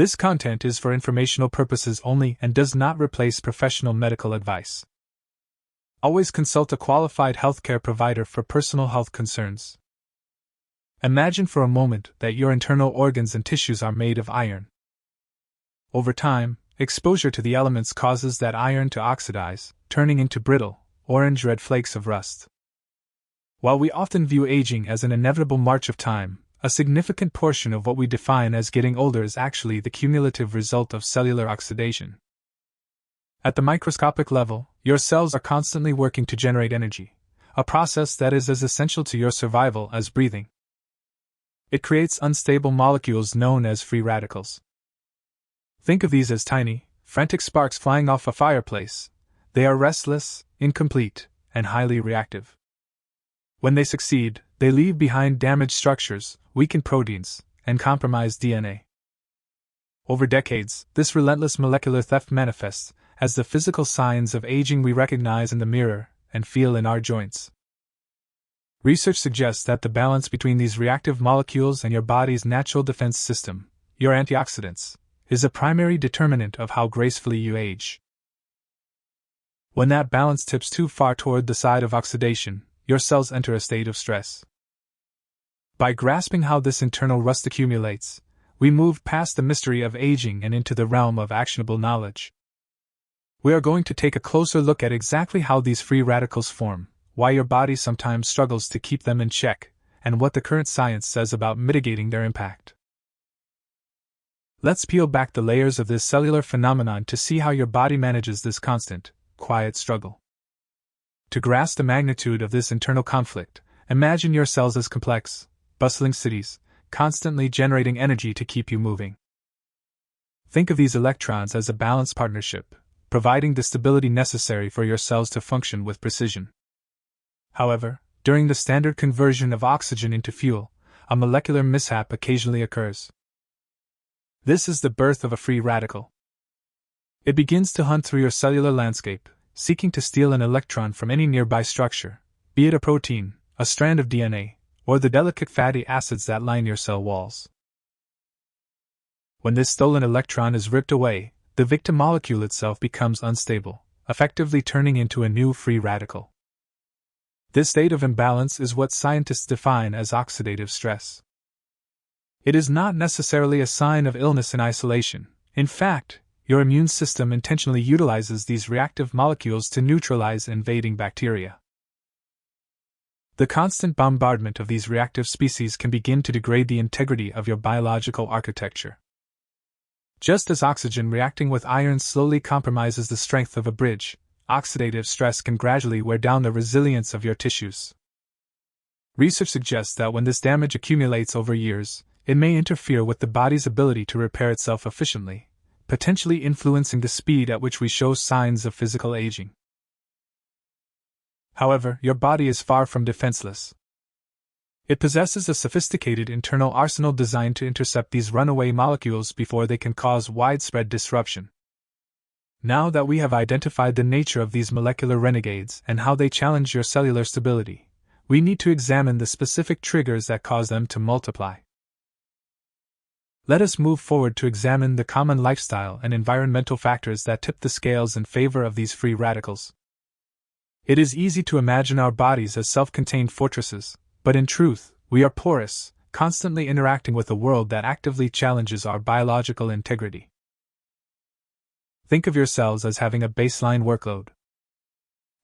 This content is for informational purposes only and does not replace professional medical advice. Always consult a qualified healthcare provider for personal health concerns. Imagine for a moment that your internal organs and tissues are made of iron. Over time, exposure to the elements causes that iron to oxidize, turning into brittle, orange-red flakes of rust. While we often view aging as an inevitable march of time, a significant portion of what we define as getting older is actually the cumulative result of cellular oxidation. At the microscopic level, your cells are constantly working to generate energy, a process that is as essential to your survival as breathing. It creates unstable molecules known as free radicals. Think of these as tiny, frantic sparks flying off a fireplace. They are restless, incomplete, and highly reactive. When they succeed, they leave behind damaged structures, weakened proteins, and compromised DNA. Over decades, this relentless molecular theft manifests as the physical signs of aging we recognize in the mirror and feel in our joints. Research suggests that the balance between these reactive molecules and your body's natural defense system, your antioxidants, is a primary determinant of how gracefully you age. When that balance tips too far toward the side of oxidation, your cells enter a state of stress. By grasping how this internal rust accumulates, we move past the mystery of aging and into the realm of actionable knowledge. We are going to take a closer look at exactly how these free radicals form, why your body sometimes struggles to keep them in check, and what the current science says about mitigating their impact. Let's peel back the layers of this cellular phenomenon to see how your body manages this constant, quiet struggle. To grasp the magnitude of this internal conflict, imagine your cells as complex, bustling cities, constantly generating energy to keep you moving. Think of these electrons as a balanced partnership, providing the stability necessary for your cells to function with precision. However, during the standard conversion of oxygen into fuel, a molecular mishap occasionally occurs. This is the birth of a free radical. It begins to hunt through your cellular landscape, seeking to steal an electron from any nearby structure, be it a protein, a strand of DNA, or the delicate fatty acids that line your cell walls. When this stolen electron is ripped away, the victim molecule itself becomes unstable, effectively turning into a new free radical. This state of imbalance is what scientists define as oxidative stress. It is not necessarily a sign of illness in isolation. In fact, your immune system intentionally utilizes these reactive molecules to neutralize invading bacteria. The constant bombardment of these reactive species can begin to degrade the integrity of your biological architecture. Just as oxygen reacting with iron slowly compromises the strength of a bridge, oxidative stress can gradually wear down the resilience of your tissues. Research suggests that when this damage accumulates over years, it may interfere with the body's ability to repair itself efficiently, potentially influencing the speed at which we show signs of physical aging. However, your body is far from defenseless. It possesses a sophisticated internal arsenal designed to intercept these runaway molecules before they can cause widespread disruption. Now that we have identified the nature of these molecular renegades and how they challenge your cellular stability, we need to examine the specific triggers that cause them to multiply. Let us move forward to examine the common lifestyle and environmental factors that tip the scales in favor of these free radicals. It is easy to imagine our bodies as self-contained fortresses, but in truth, we are porous, constantly interacting with a world that actively challenges our biological integrity. Think of your cells as having a baseline workload.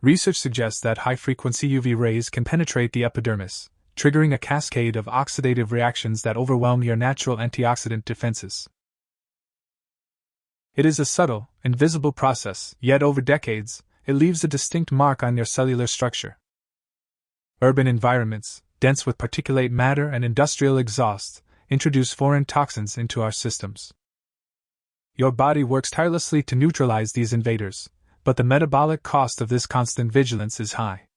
Research suggests that high-frequency UV rays can penetrate the epidermis, triggering a cascade of oxidative reactions that overwhelm your natural antioxidant defenses. It is a subtle, invisible process, yet over decades, it leaves a distinct mark on your cellular structure. Urban environments, dense with particulate matter and industrial exhaust, introduce foreign toxins into our systems. Your body works tirelessly to neutralize these invaders, but the metabolic cost of this constant vigilance is high.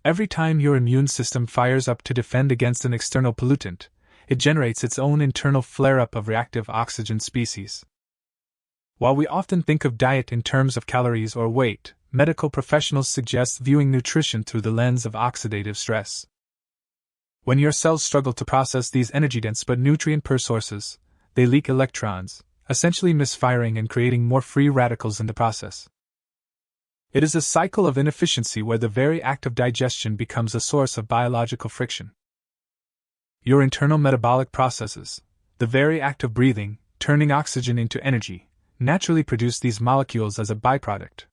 Every time your immune system fires up to defend against an external pollutant, it generates its own internal flare-up of reactive oxygen species. While we often think of diet in terms of calories or weight, medical professionals suggest viewing nutrition through the lens of oxidative stress. When your cells struggle to process these energy-dense but nutrient-poor sources, they leak electrons, essentially misfiring and creating more free radicals in the process. It is a cycle of inefficiency where the very act of digestion becomes a source of biological friction. Your internal metabolic processes, the very act of breathing, turning oxygen into energy, naturally produce these molecules as a byproduct.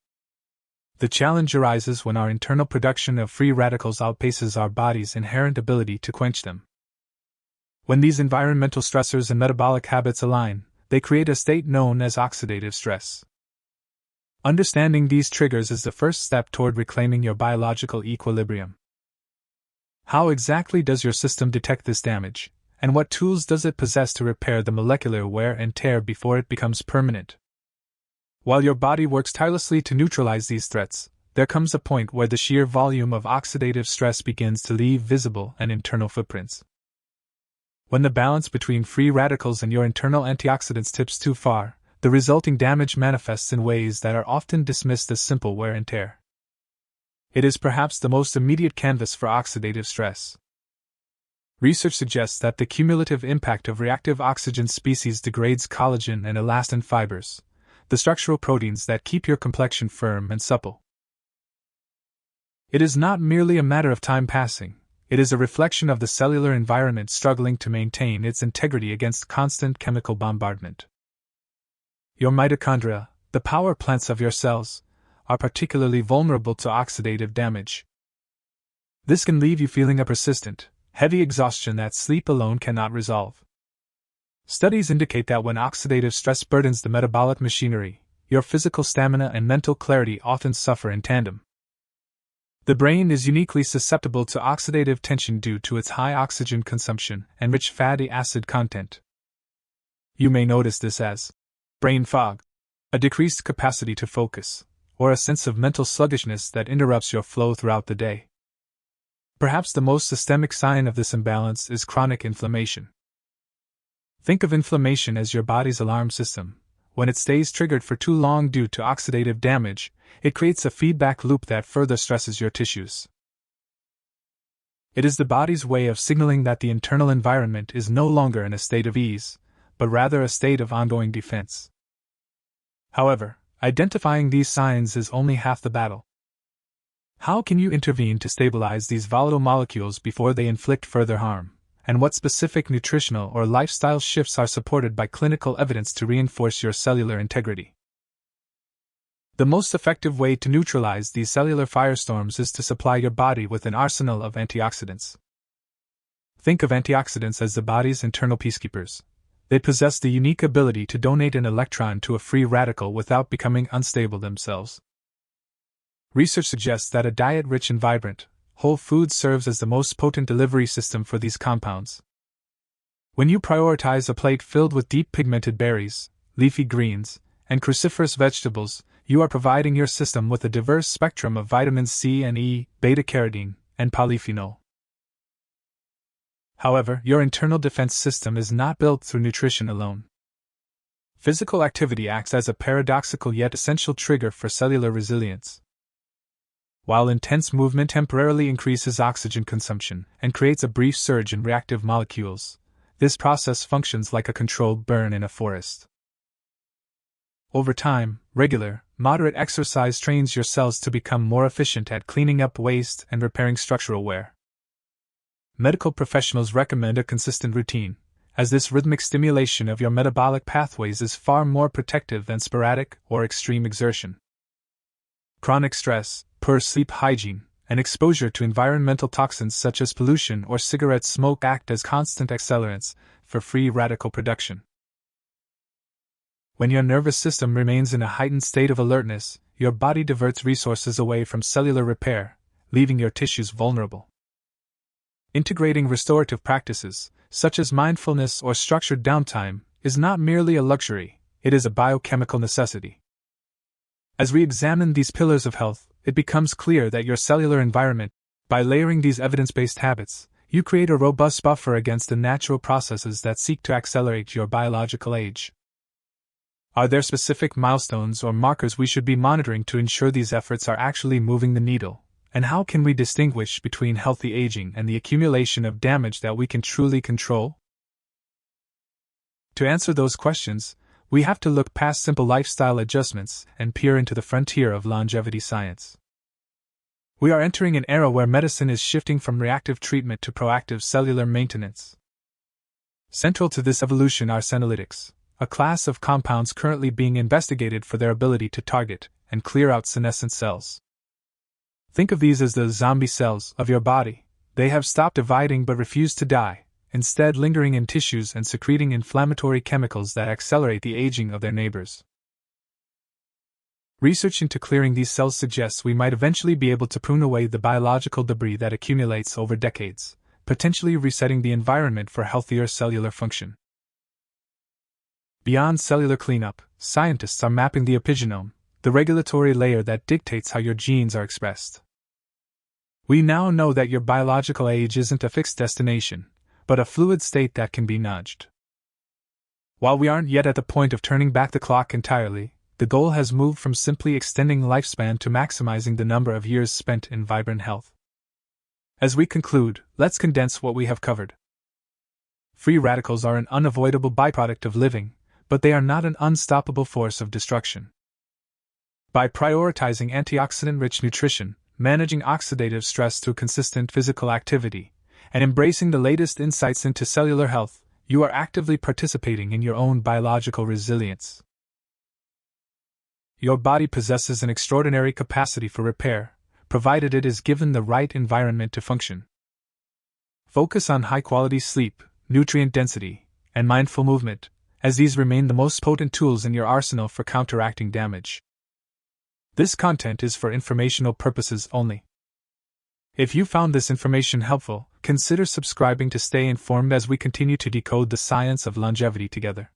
The challenge arises when our internal production of free radicals outpaces our body's inherent ability to quench them. When these environmental stressors and metabolic habits align, they create a state known as oxidative stress. Understanding these triggers is the first step toward reclaiming your biological equilibrium. How exactly does your system detect this damage, and what tools does it possess to repair the molecular wear and tear before it becomes permanent? While your body works tirelessly to neutralize these threats, there comes a point where the sheer volume of oxidative stress begins to leave visible and internal footprints. When the balance between free radicals and your internal antioxidants tips too far, the resulting damage manifests in ways that are often dismissed as simple wear and tear. It is perhaps the most immediate canvas for oxidative stress. Research suggests that the cumulative impact of reactive oxygen species degrades collagen and elastin fibers, the structural proteins that keep your complexion firm and supple. It is not merely a matter of time passing, it is a reflection of the cellular environment struggling to maintain its integrity against constant chemical bombardment. Your mitochondria, the power plants of your cells, are particularly vulnerable to oxidative damage. This can leave you feeling a persistent, heavy exhaustion that sleep alone cannot resolve. Studies indicate that when oxidative stress burdens the metabolic machinery, your physical stamina and mental clarity often suffer in tandem. The brain is uniquely susceptible to oxidative tension due to its high oxygen consumption and rich fatty acid content. You may notice this as brain fog, a decreased capacity to focus, or a sense of mental sluggishness that interrupts your flow throughout the day. Perhaps the most systemic sign of this imbalance is chronic inflammation. Think of inflammation as your body's alarm system. When it stays triggered for too long due to oxidative damage, it creates a feedback loop that further stresses your tissues. It is the body's way of signaling that the internal environment is no longer in a state of ease, but rather a state of ongoing defense. However, identifying these signs is only half the battle. How can you intervene to stabilize these volatile molecules before they inflict further harm? And what specific nutritional or lifestyle shifts are supported by clinical evidence to reinforce your cellular integrity? The most effective way to neutralize these cellular firestorms is to supply your body with an arsenal of antioxidants. Think of antioxidants as the body's internal peacekeepers. They possess the unique ability to donate an electron to a free radical without becoming unstable themselves. Research suggests that a diet rich in vibrant, whole foods serves as the most potent delivery system for these compounds. When you prioritize a plate filled with deep pigmented berries, leafy greens, and cruciferous vegetables, you are providing your system with a diverse spectrum of vitamins C and E, beta-carotene, and polyphenol. However, your internal defense system is not built through nutrition alone. Physical activity acts as a paradoxical yet essential trigger for cellular resilience. While intense movement temporarily increases oxygen consumption and creates a brief surge in reactive molecules, this process functions like a controlled burn in a forest. Over time, regular, moderate exercise trains your cells to become more efficient at cleaning up waste and repairing structural wear. Medical professionals recommend a consistent routine, as this rhythmic stimulation of your metabolic pathways is far more protective than sporadic or extreme exertion. Chronic stress, poor sleep hygiene, and exposure to environmental toxins such as pollution or cigarette smoke act as constant accelerants for free radical production. When your nervous system remains in a heightened state of alertness, your body diverts resources away from cellular repair, leaving your tissues vulnerable. Integrating restorative practices, such as mindfulness or structured downtime, is not merely a luxury, it is a biochemical necessity. As we examine these pillars of health, it becomes clear that your cellular environment, by layering these evidence-based habits, you create a robust buffer against the natural processes that seek to accelerate your biological age. Are there specific milestones or markers we should be monitoring to ensure these efforts are actually moving the needle? And how can we distinguish between healthy aging and the accumulation of damage that we can truly control? To answer those questions, we have to look past simple lifestyle adjustments and peer into the frontier of longevity science. We are entering an era where medicine is shifting from reactive treatment to proactive cellular maintenance. Central to this evolution are senolytics, a class of compounds currently being investigated for their ability to target and clear out senescent cells. Think of these as the zombie cells of your body. They have stopped dividing but refuse to die, instead lingering in tissues and secreting inflammatory chemicals that accelerate the aging of their neighbors. Research into clearing these cells suggests we might eventually be able to prune away the biological debris that accumulates over decades, potentially resetting the environment for healthier cellular function. Beyond cellular cleanup, scientists are mapping the epigenome, the regulatory layer that dictates how your genes are expressed. We now know that your biological age isn't a fixed destination, but a fluid state that can be nudged. While we aren't yet at the point of turning back the clock entirely, the goal has moved from simply extending lifespan to maximizing the number of years spent in vibrant health. As we conclude, let's condense what we have covered. Free radicals are an unavoidable byproduct of living, but they are not an unstoppable force of destruction. By prioritizing antioxidant-rich nutrition, managing oxidative stress through consistent physical activity, and embracing the latest insights into cellular health, you are actively participating in your own biological resilience. Your body possesses an extraordinary capacity for repair, provided it is given the right environment to function. Focus on high-quality sleep, nutrient density, and mindful movement, as these remain the most potent tools in your arsenal for counteracting damage. This content is for informational purposes only. If you found this information helpful, consider subscribing to stay informed as we continue to decode the science of longevity together.